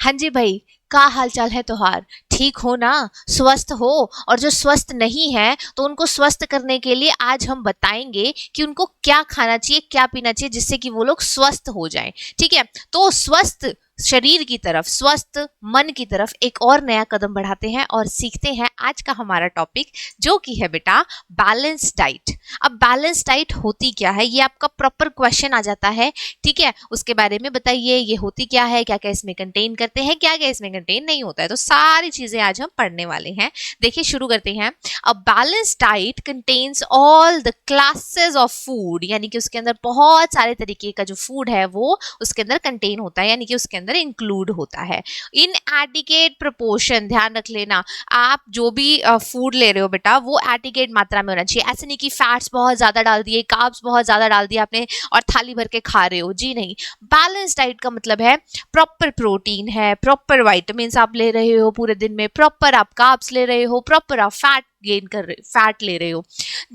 हाँ जी भाई, का हाल चाल है तुम्हार? ठीक हो ना? स्वस्थ हो? और जो स्वस्थ नहीं है तो उनको स्वस्थ करने के लिए आज हम बताएंगे कि उनको क्या खाना चाहिए, क्या पीना चाहिए, जिससे कि वो लोग स्वस्थ हो जाएं। ठीक है, तो स्वस्थ शरीर की तरफ, स्वस्थ मन की तरफ एक और नया कदम बढ़ाते हैं और सीखते हैं आज का हमारा टॉपिक, जो कि है बेटा बैलेंस डाइट। अब बैलेंस डाइट होती क्या है, ये आपका प्रॉपर क्वेश्चन आ जाता है। ठीक है, उसके बारे में बताइए, ये होती क्या है, क्या क्या इसमें कंटेन करते हैं, क्या क्या इसमें कंटेन नहीं होता है। तो सारी चीजें आज हम पढ़ने वाले हैं। देखिए शुरू करते हैं। A balance diet contains all the classes of food, यानी कि उसके अंदर बहुत सारे तरीके का जो फूड है वो उसके अंदर कंटेन होता है, यानी कि उसके अंदर इंक्लूड होता है। इन एडिकेट प्रोपोर्शन, ध्यान रख लेना, आप जो भी फूड ले रहे हो बेटा वो एडिकेट मात्रा में होना चाहिए। ऐसे नहीं कि फैट्स बहुत ज्यादा डाल दिए, कार्ब्स बहुत ज्यादा डाल दिए आपने और थाली भर के खा रहे हो, जी नहीं। बैलेंस डाइट का मतलब है प्रॉपर प्रोटीन है, प्रॉपर विटामिन्स आप ले रहे हो पूरे दिन में, प्रॉपर आप कार्ब्स ले रहे हो, प्रॉपर आप फैट गेन कर रहे, फैट ले रहे हो।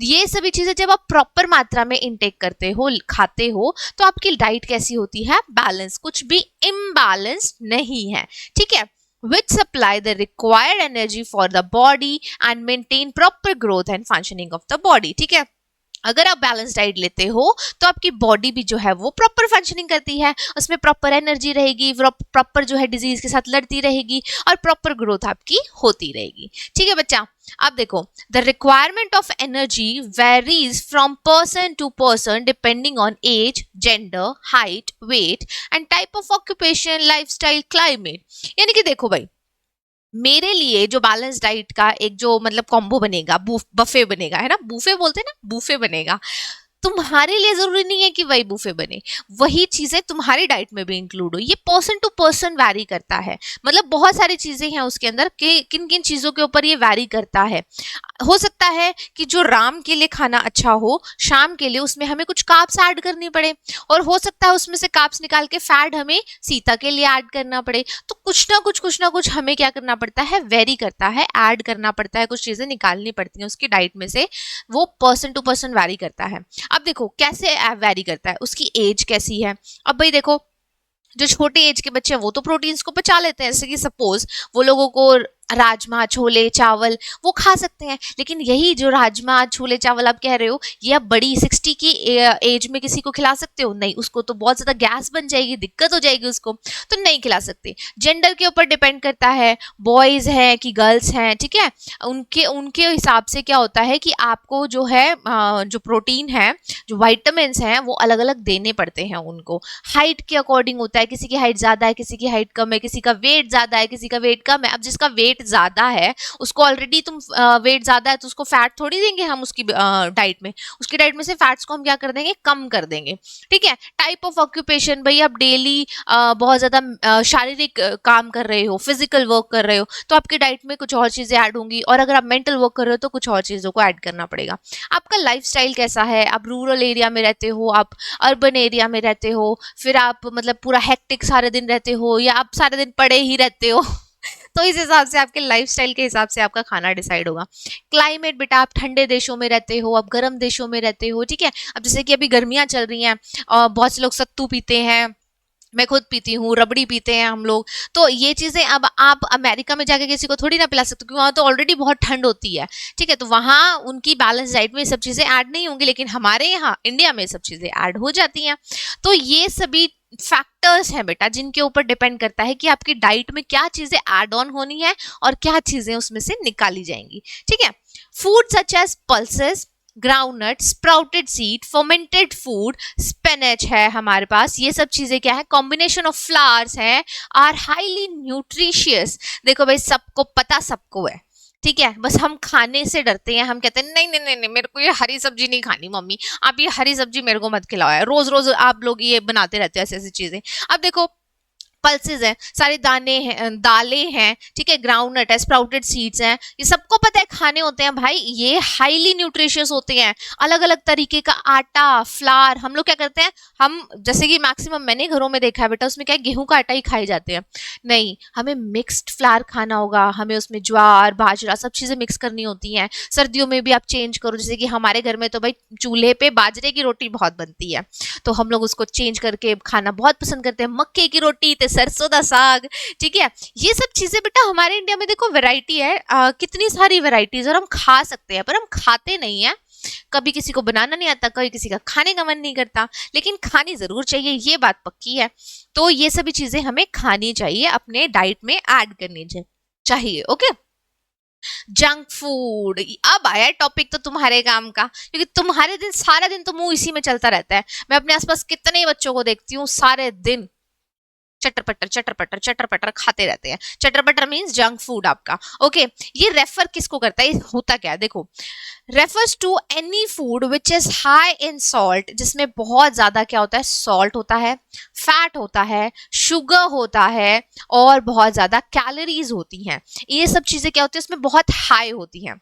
ये सभी चीजें जब आप प्रॉपर मात्रा में इनटेक करते हो, खाते हो, तो आपकी डाइट कैसी होती है? बैलेंस, कुछ भी इम्बैलेंस नहीं है। ठीक है, which supply the required energy for the body and maintain proper growth and functioning of the body। ठीक है, अगर आप बैलेंस डाइट लेते हो तो आपकी बॉडी भी जो है वो प्रॉपर फंक्शनिंग करती है, उसमें प्रॉपर एनर्जी रहेगी, प्रॉपर जो है डिजीज के साथ लड़ती रहेगी और प्रॉपर ग्रोथ आपकी होती रहेगी। ठीक है बच्चा, अब देखो, the requirement of energy varies from person to person depending on age, gender, height, weight and type of occupation, lifestyle, climate. यानी कि देखो भाई, मेरे लिए जो बैलेंस डाइट का एक जो मतलब कॉम्बो बनेगा, बफे बनेगा, है ना, बूफे बोलते हैं ना, बूफे बनेगा, तुम्हारे लिए जरूरी नहीं है कि वही बूफे बने, वही चीजें तुम्हारी डाइट में भी इंक्लूड हो। ये पर्सन टू पर्सन वैरी करता है, मतलब बहुत सारी चीजें हैं उसके अंदर कि किन किन चीजों के ऊपर ये वैरी करता है। हो सकता है कि जो राम के लिए खाना अच्छा हो, शाम के लिए उसमें हमें कुछ कार्ब्स ऐड करनी पड़े, और हो सकता है उसमें से कार्ब्स निकाल के फैट हमें सीता के लिए ऐड करना पड़े। तो कुछ ना कुछ हमें क्या करना पड़ता है? वेरी करता है, ऐड करना पड़ता है, कुछ चीजें निकालनी पड़ती हैं उसकी डाइट में से। वो पर्सन टू पर्सन वैरी करता है। अब देखो कैसे वैरी करता है, उसकी एज कैसी है। अब भाई देखो, जो छोटे एज के बच्चे हैं वो तो प्रोटीन्स को पचा लेते हैं, जैसे कि सपोज वो लोगों को राजमा, छोले, चावल वो खा सकते हैं, लेकिन यही जो राजमा, छोले, चावल आप कह रहे हो, ये आप बड़ी 60 की एज में किसी को खिला सकते हो? नहीं, उसको तो बहुत ज्यादा गैस बन जाएगी, दिक्कत हो जाएगी उसको, तो नहीं खिला सकते। जेंडर के ऊपर डिपेंड करता है, बॉयज हैं कि गर्ल्स हैं। ठीक है, उनके उनके हिसाब से क्या होता है कि आपको जो है जो प्रोटीन है, जो वाइटामिन हैं, वो अलग अलग देने पड़ते हैं उनको। हाइट के अकॉर्डिंग होता है, किसी की हाइट ज्यादा है, किसी की हाइट कम है, किसी का वेट ज्यादा है, किसी का वेट कम है। अब जिसका वेट ज्यादा है, उसको ऑलरेडी तुम वेट ज्यादा है तो उसको फैट थोड़ी देंगे हम उसकी डाइट में, उसकी डाइट में से फैट्स को हम क्या कर देंगे? कम कर देंगे। ठीक है, टाइप ऑफ ऑक्यूपेशन, भाई आप डेली बहुत ज्यादा शारीरिक काम कर रहे हो, फिजिकल वर्क कर रहे हो, तो आपकी डाइट में कुछ और चीजें ऐड होंगी, और अगर आप मेंटल वर्क कर रहे हो तो कुछ और चीजों को ऐड करना पड़ेगा। आपका लाइफस्टाइल कैसा है, आप रूरल एरिया में रहते हो, आप अर्बन एरिया में रहते हो, फिर आप मतलब पूरा हेक्टिक सारे दिन रहते हो, या आप सारे दिन पड़े ही रहते हो तो इस हिसाब से आपके लाइफस्टाइल के हिसाब से आपका खाना डिसाइड होगा। क्लाइमेट, बेटा आप ठंडे देशों में रहते हो, आप गर्म देशों में रहते हो। ठीक है, अब जैसे कि अभी गर्मियां चल रही हैं और बहुत से लोग सत्तू पीते हैं, मैं खुद पीती हूँ, रबड़ी पीते हैं हम लोग, तो ये चीजें अब आप अमेरिका में जाके किसी को थोड़ी ना पिला सकते, क्योंकि वहां तो ऑलरेडी बहुत ठंड होती है। ठीक है, तो वहां उनकी बैलेंस डाइट में ये सब चीजें ऐड नहीं होंगी, लेकिन हमारे यहाँ इंडिया में सब चीजें ऐड हो जाती हैं। तो ये सभी फैक्टर्स हैं बेटा, जिनके ऊपर डिपेंड करता है कि आपकी डाइट में क्या चीजें ऐड ऑन होनी है और क्या चीजें उसमें से निकाली जाएंगी। ठीक है, food such as pulses, groundnut, sprouted seed, fermented food, spinach है हमारे पास, ये सब चीजें क्या है? कॉम्बिनेशन ऑफ फ्लावर्स है, आर हाईली न्यूट्रिशियस। देखो भाई, सबको पता, सबको है। ठीक है, बस हम खाने से डरते हैं, हम कहते हैं नहीं नहीं नहीं नहीं, मेरे को ये हरी सब्जी नहीं खानी मम्मी, आप ये हरी सब्जी मेरे को मत खिलाओ यार, रोज रोज आप लोग ये बनाते रहते हो ऐसी ऐसी चीजें। अब देखो, पल्सेस हैं, सारे दाने हैं, दालें हैं, ठीक है, ग्राउंडनट है, स्प्राउटेड सीड्स हैं, ये सबको पता है खाने होते हैं भाई, ये हाईली न्यूट्रिशियस होते हैं। अलग अलग तरीके का आटा, फ्लावर, हम लोग क्या करते हैं, हम जैसे कि मैक्सिमम मैंने घरों में देखा है बेटा, उसमें क्या है, गेहूं का आटा ही खाए जाते हैं। नहीं, हमें मिक्स्ड फ्लावर खाना होगा, हमें उसमें ज्वार, बाजरा, सब चीजें मिक्स करनी होती हैं। सर्दियों में भी आप चेंज करो, जैसे कि हमारे घर में तो भाई चूल्हे पे बाजरे की रोटी बहुत बनती है, तो हम लोग उसको चेंज करके खाना बहुत पसंद करते हैं। मक्के की रोटी ते सरसों दा साग, ठीक है। ये सब चीजें बेटा हमारे इंडिया में देखो वैरायटी है, कितनी सारी वैरायटीज, और हम खा सकते हैं पर हम खाते नहीं है। कभी किसी को बनाना नहीं आता, कभी किसी का खाने का मन नहीं करता, लेकिन खानी जरूर चाहिए, ये बात पक्की है। तो ये सभी चीजें हमें खानी चाहिए, अपने डाइट में ऐड करनी चाहिए। ओके, जंक फूड अब आया टॉपिक तो तुम्हारे काम का, क्योंकि तुम्हारे दिन सारा दिन तो मुंह इसी में चलता रहता है। मैं अपने आसपास कितने बच्चों को देखती हूँ सारे दिन चटर पटर चटर पटर चटर पटर खाते रहते हैं। चटर पटर मीन्स जंक फूड आपका। ओके, ये रेफर किसको करता है, होता क्या है देखो, refers to any food which is high in salt, जिसमें बहुत ज्यादा क्या होता है, सॉल्ट होता है, फैट होता है, शुगर होता है, और बहुत ज्यादा कैलोरीज होती हैं। ये सब चीजें क्या होती है, उसमें बहुत हाई होती हैं।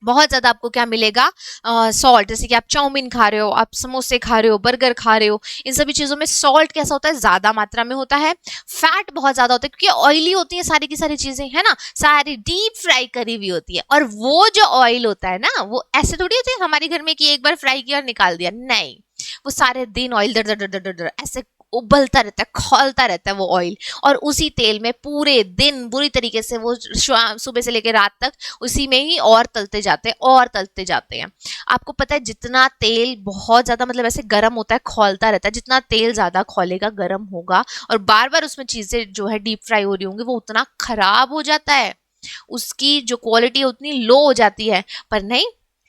बहुत ज्यादा आपको क्या मिलेगा, सॉल्ट, जैसे कि आप चाउमीन खा रहे हो, आप समोसे खा रहे हो, बर्गर खा रहे हो, इन सभी चीजों में सॉल्ट कैसा होता है, ज्यादा मात्रा में होता है। फैट बहुत ज्यादा होता है, क्योंकि ऑयली होती है सारी की सारी चीजें, है ना, सारी डीप फ्राई करी हुई होती है। और वो जो ऑयल होता है ना, वो ऐसे थोड़ी होती है हमारे घर में कि एक बार फ्राई किया और निकाल दिया, नहीं, वो सारे दिन ऑयल दर दर दर दर दर ऐसे उबलता रहता है, खौलता रहता है वो ऑयल, और उसी तेल में पूरे दिन बुरी तरीके से वो सुबह से लेकर रात तक उसी में ही और तलते जाते हैं और तलते जाते हैं। आपको पता है जितना तेल बहुत ज्यादा मतलब ऐसे गर्म होता है, खौलता रहता है, जितना तेल ज्यादा खौलेगा, गर्म होगा, और बार बार उसमें चीजें जो है डीप फ्राई हो रही होंगी, वो उतना खराब हो जाता है, उसकी जो क्वालिटी है उतनी लो हो जाती है। पर नहीं,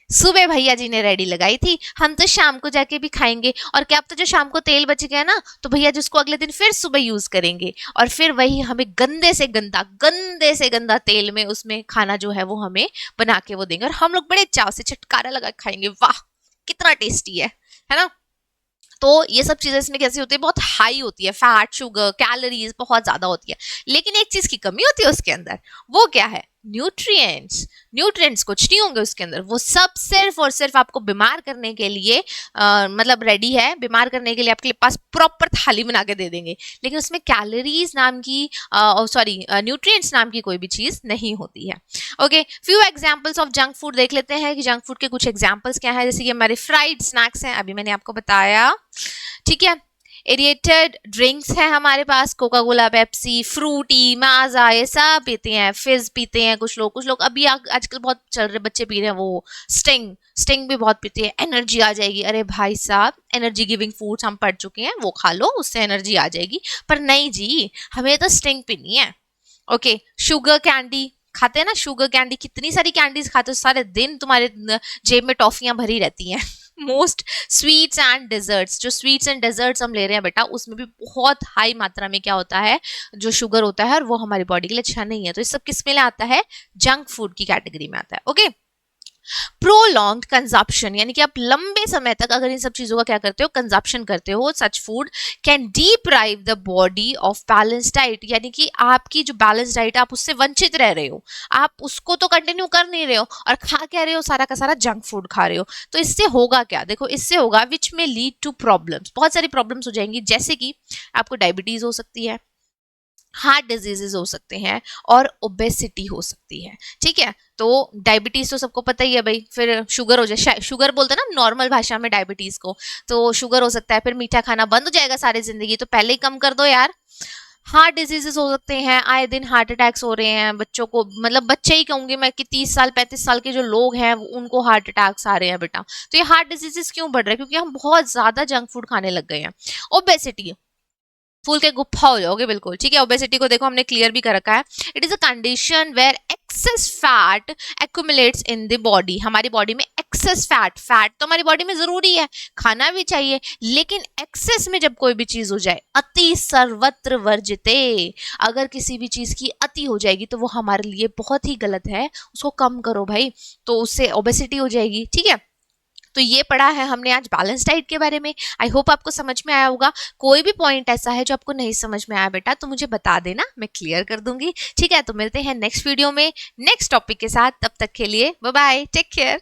सुबह भैया जी ने रेडी लगाई थी, हम तो शाम को जाके भी खाएंगे, और क्या पता जो शाम को तेल बच गया ना, तो भैया जी उसको अगले दिन फिर सुबह यूज करेंगे, और फिर वही हमें गंदे से गंदा तेल में उसमें खाना जो है वो हमें बना के वो देंगे, और हम लोग बड़े चाव से चटकारा लगा के खाएंगे, वाह कितना टेस्टी है ना। तो ये सब चीजें इसमें कैसी होती है, बहुत हाई होती है, फैट, शुगर, कैलोरीज बहुत ज्यादा होती है। लेकिन एक चीज की कमी होती है उसके अंदर, वो क्या है, न्यूट्रिएंट्स कुछ नहीं होंगे उसके अंदर, वो सब सिर्फ और सिर्फ आपको बीमार करने के लिए मतलब रेडी है, बीमार करने के लिए आपके पास प्रॉपर थाली बना के दे देंगे, लेकिन उसमें कैलोरीज नाम की न्यूट्रिएंट्स नाम की कोई भी चीज नहीं होती है। Okay, few examples of junk food देख लेते हैं कि जंक फूड के कुछ एग्जांपल्स क्या है। जैसे कि हमारे फ्राइड स्नैक्स हैं, अभी मैंने आपको बताया, ठीक है। एरिएटेड ड्रिंक्स है हमारे पास, कोका कोला, पेप्सी, फ्रूटी, माजा, ये सब पीते हैं, फिज पीते हैं कुछ लोग अभी आजकल बहुत चल रहे बच्चे पी रहे हैं वो स्टिंग भी बहुत पीते हैं, एनर्जी आ जाएगी। अरे भाई साहब, एनर्जी गिविंग फूड्स हम पढ़ चुके हैं, वो खा लो, उससे एनर्जी आ जाएगी। पर नहीं जी, हमें तो स्टिंग पीनी है। ओके, शुगर कैंडी खाते हैं ना, शुगर कैंडी, कितनी सारी कैंडीज खाते हो, सारे दिन तुम्हारे जेब में टॉफियां भरी रहती हैं। मोस्ट स्वीट्स एंड डेजर्ट्स, जो स्वीट्स एंड डेजर्ट्स हम ले रहे हैं बेटा, उसमें भी बहुत हाई मात्रा में क्या होता है, जो शुगर होता है, और वो हमारी बॉडी के लिए अच्छा नहीं है। तो ये सब किस में आता है, जंक फूड की कैटेगरी में आता है। ओके, प्रोलॉन्ग्ड कंजप्शन, यानी कि आप लंबे समय तक अगर इन सब चीजों का क्या करते हो, कंजप्शन करते हो, सच food can deprive the body of balance diet, यानी कि आपकी जो बैलेंस डाइट आप उससे वंचित रह रहे हो, आप उसको तो कंटिन्यू कर नहीं रहे हो, और खा क्या रहे हो, सारा का सारा जंक फूड खा रहे हो। तो इससे होगा क्या, देखो इससे होगा विच में लीड टू प्रॉब्लम्स, बहुत सारी प्रॉब्लम्स हो जाएंगी, जैसे कि आपको डायबिटीज हो सकती है, हार्ट डिजीजेस हो सकते हैं, और ओबेसिटी हो सकती है, ठीक है। तो डायबिटीज तो सबको पता ही है भाई, फिर शुगर हो जाए, शुगर बोलते हैं ना नॉर्मल भाषा में डायबिटीज को, तो शुगर हो सकता है, फिर मीठा खाना बंद हो जाएगा सारी जिंदगी, तो पहले ही कम कर दो यार। हार्ट डिजीजेस हो सकते हैं, आए दिन हार्ट अटैक्स हो रहे हैं बच्चों को, मतलब बच्चे ही कहूंगी मैं कि 30 साल 35 साल के जो लोग हैं उनको हार्ट अटैक्स आ रहे हैं बेटा। तो ये हार्ट डिजीजेस क्यों बढ़ रहे हैं, क्योंकि हम बहुत ज्यादा जंक फूड खाने लग गए हैं। ओबेसिटी, फूल के गुफ्फा हो जाओगे बिल्कुल, ठीक है। ओबेसिटी को देखो हमने क्लियर भी कर रखा है, it is a condition where excess fat accumulates in the body, हमारी बॉडी में एक्सेस फैट तो हमारी बॉडी में जरूरी है, खाना भी चाहिए, लेकिन एक्सेस में जब कोई भी चीज हो जाए, अति सर्वत्र वर्जिते, अगर किसी भी चीज की अति हो जाएगी तो वो हमारे लिए बहुत ही गलत है, उसको कम करो भाई, तो उससे ओबेसिटी हो जाएगी, ठीक है। तो ये पढ़ा है हमने आज बैलेंस डाइट के बारे में। आई होप आपको समझ में आया होगा। कोई भी पॉइंट ऐसा है जो आपको नहीं समझ में आया बेटा, तो मुझे बता देना, मैं क्लियर कर दूंगी, ठीक है। तो मिलते हैं नेक्स्ट वीडियो में नेक्स्ट टॉपिक के साथ, तब तक के लिए बाय बाय, टेक केयर।